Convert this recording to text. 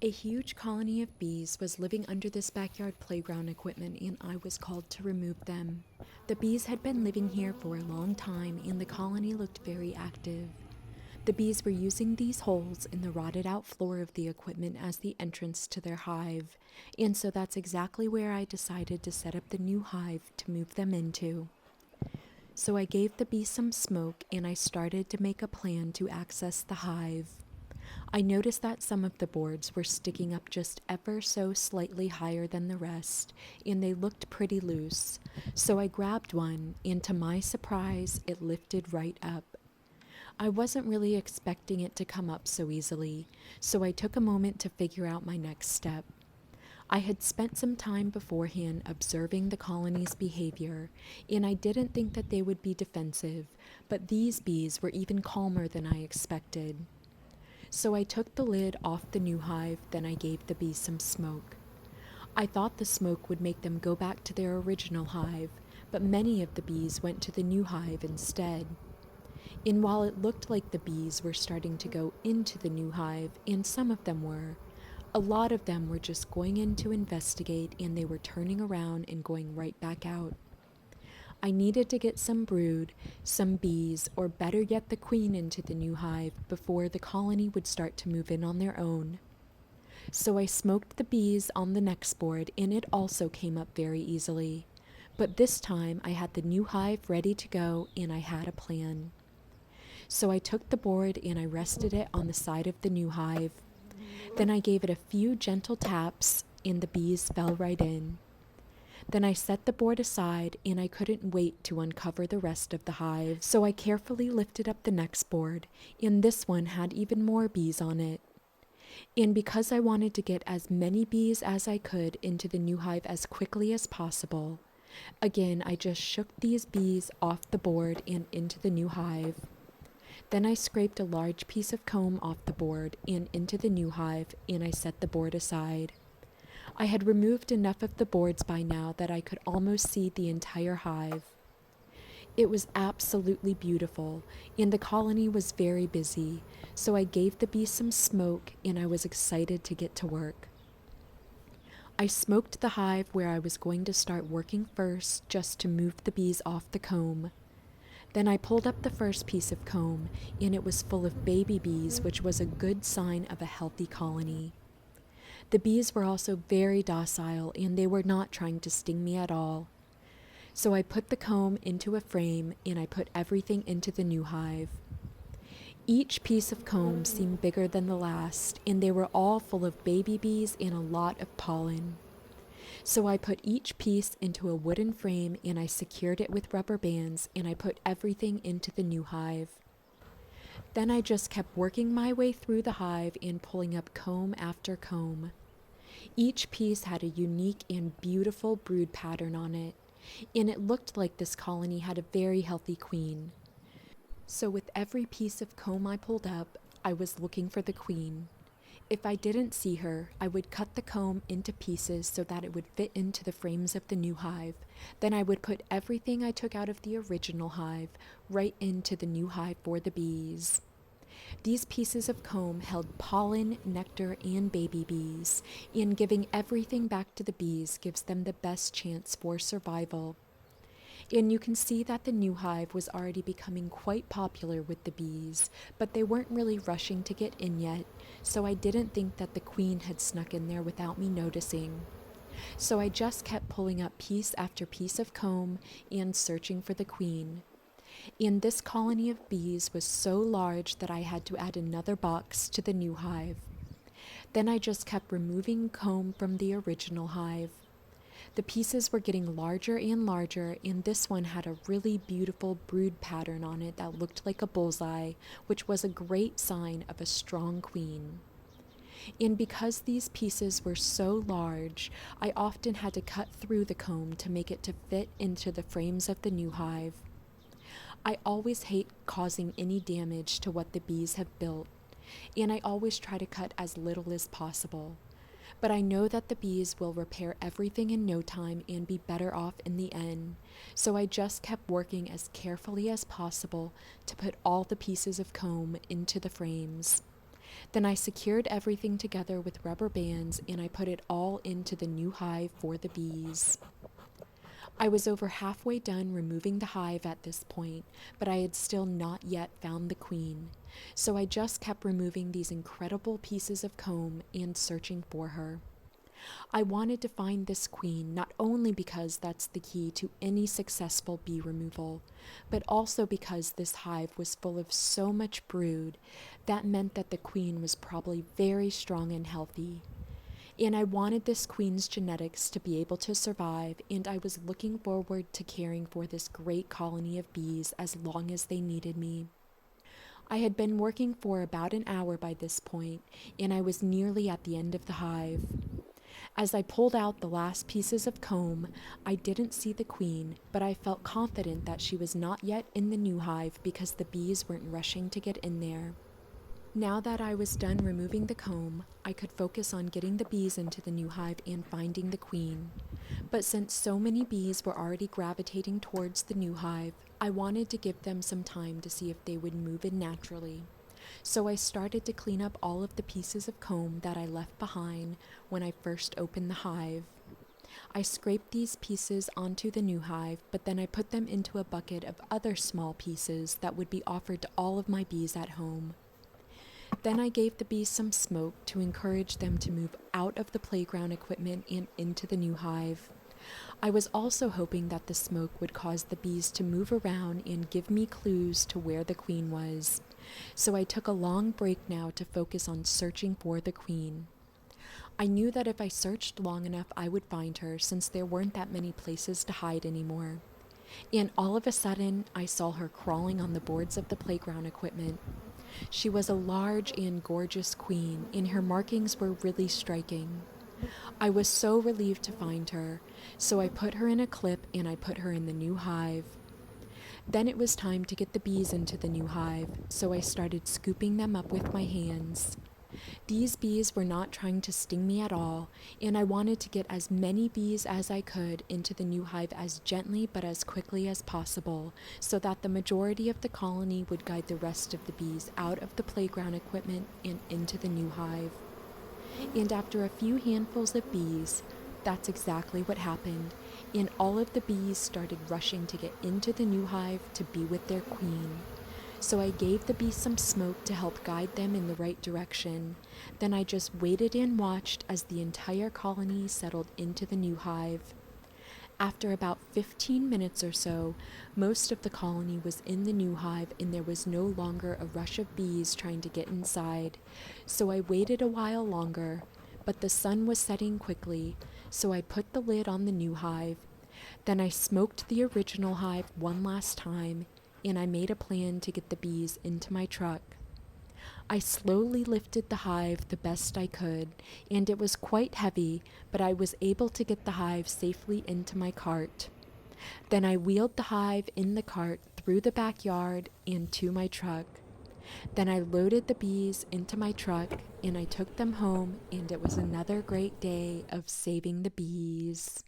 A huge colony of bees was living under this backyard playground equipment, and I was called to remove them. The bees had been living here for a long time, and the colony looked very active. The bees were using these holes in the rotted out floor of the equipment as the entrance to their hive, and so that's exactly where I decided to set up the new hive to move them into. So I gave the bees some smoke, and I started to make a plan to access the hive. I noticed that some of the boards were sticking up just ever so slightly higher than the rest, and they looked pretty loose. So I grabbed one, and to my surprise, it lifted right up. I wasn't really expecting it to come up so easily, so I took a moment to figure out my next step. I had spent some time beforehand observing the colony's behavior, and I didn't think that they would be defensive, but these bees were even calmer than I expected. So I took the lid off the new hive, then I gave the bees some smoke. I thought the smoke would make them go back to their original hive, but many of the bees went to the new hive instead. And while it looked like the bees were starting to go into the new hive, and some of them were, a lot of them were just going in to investigate, and they were turning around and going right back out. I needed to get some brood, some bees, or better yet the queen into the new hive before the colony would start to move in on their own. So I smoked the bees on the next board, and it also came up very easily. But this time I had the new hive ready to go, and I had a plan. So I took the board and I rested it on the side of the new hive. Then I gave it a few gentle taps, and the bees fell right in. Then I set the board aside, and I couldn't wait to uncover the rest of the hive. So I carefully lifted up the next board, and this one had even more bees on it. And because I wanted to get as many bees as I could into the new hive as quickly as possible, again I just shook these bees off the board and into the new hive. Then I scraped a large piece of comb off the board and into the new hive, and I set the board aside. I had removed enough of the boards by now that I could almost see the entire hive. It was absolutely beautiful, and the colony was very busy, so I gave the bees some smoke, and I was excited to get to work. I smoked the hive where I was going to start working first, just to move the bees off the comb. Then I pulled up the first piece of comb, and it was full of baby bees, which was a good sign of a healthy colony. The bees were also very docile, and they were not trying to sting me at all. So I put the comb into a frame, and I put everything into the new hive. Each piece of comb seemed bigger than the last, and they were all full of baby bees and a lot of pollen. So I put each piece into a wooden frame, and I secured it with rubber bands, and I put everything into the new hive. Then I just kept working my way through the hive and pulling up comb after comb. Each piece had a unique and beautiful brood pattern on it, and it looked like this colony had a very healthy queen. So with every piece of comb I pulled up, I was looking for the queen. If I didn't see her, I would cut the comb into pieces so that it would fit into the frames of the new hive. Then I would put everything I took out of the original hive right into the new hive for the bees. These pieces of comb held pollen, nectar, and baby bees, and giving everything back to the bees gives them the best chance for survival. And you can see that the new hive was already becoming quite popular with the bees, but they weren't really rushing to get in yet, so I didn't think that the queen had snuck in there without me noticing. So I just kept pulling up piece after piece of comb and searching for the queen. And this colony of bees was so large that I had to add another box to the new hive. Then I just kept removing comb from the original hive. The pieces were getting larger and larger, and this one had a really beautiful brood pattern on it that looked like a bullseye, which was a great sign of a strong queen. And because these pieces were so large, I often had to cut through the comb to make it to fit into the frames of the new hive. I always hate causing any damage to what the bees have built, and I always try to cut as little as possible. But I know that the bees will repair everything in no time and be better off in the end, so I just kept working as carefully as possible to put all the pieces of comb into the frames. Then I secured everything together with rubber bands and I put it all into the new hive for the bees. I was over halfway done removing the hive at this point, but I had still not yet found the queen. So I just kept removing these incredible pieces of comb and searching for her. I wanted to find this queen not only because that's the key to any successful bee removal, but also because this hive was full of so much brood that meant that the queen was probably very strong and healthy. And I wanted this queen's genetics to be able to survive, and I was looking forward to caring for this great colony of bees as long as they needed me. I had been working for about an hour by this point, and I was nearly at the end of the hive. As I pulled out the last pieces of comb, I didn't see the queen, but I felt confident that she was not yet in the new hive because the bees weren't rushing to get in there. Now that I was done removing the comb, I could focus on getting the bees into the new hive and finding the queen. But since so many bees were already gravitating towards the new hive, I wanted to give them some time to see if they would move in naturally. So I started to clean up all of the pieces of comb that I left behind when I first opened the hive. I scraped these pieces onto the new hive, but then I put them into a bucket of other small pieces that would be offered to all of my bees at home. Then I gave the bees some smoke to encourage them to move out of the playground equipment and into the new hive. I was also hoping that the smoke would cause the bees to move around and give me clues to where the queen was. So I took a long break now to focus on searching for the queen. I knew that if I searched long enough, I would find her since there weren't that many places to hide anymore. And all of a sudden, I saw her crawling on the boards of the playground equipment. She was a large and gorgeous queen, and her markings were really striking. I was so relieved to find her, so I put her in a clip and I put her in the new hive. Then it was time to get the bees into the new hive, so I started scooping them up with my hands. These bees were not trying to sting me at all, and I wanted to get as many bees as I could into the new hive as gently but as quickly as possible, so that the majority of the colony would guide the rest of the bees out of the playground equipment and into the new hive. And after a few handfuls of bees, that's exactly what happened, and all of the bees started rushing to get into the new hive to be with their queen. So I gave the bees some smoke to help guide them in the right direction. Then I just waited and watched as the entire colony settled into the new hive. After about 15 minutes or so, most of the colony was in the new hive and there was no longer a rush of bees trying to get inside. So I waited a while longer, but the sun was setting quickly, so I put the lid on the new hive. Then I smoked the original hive one last time, and I made a plan to get the bees into my truck. I slowly lifted the hive the best I could, and it was quite heavy, but I was able to get the hive safely into my cart. Then I wheeled the hive in the cart through the backyard and to my truck. Then I loaded the bees into my truck, and I took them home, and it was another great day of saving the bees.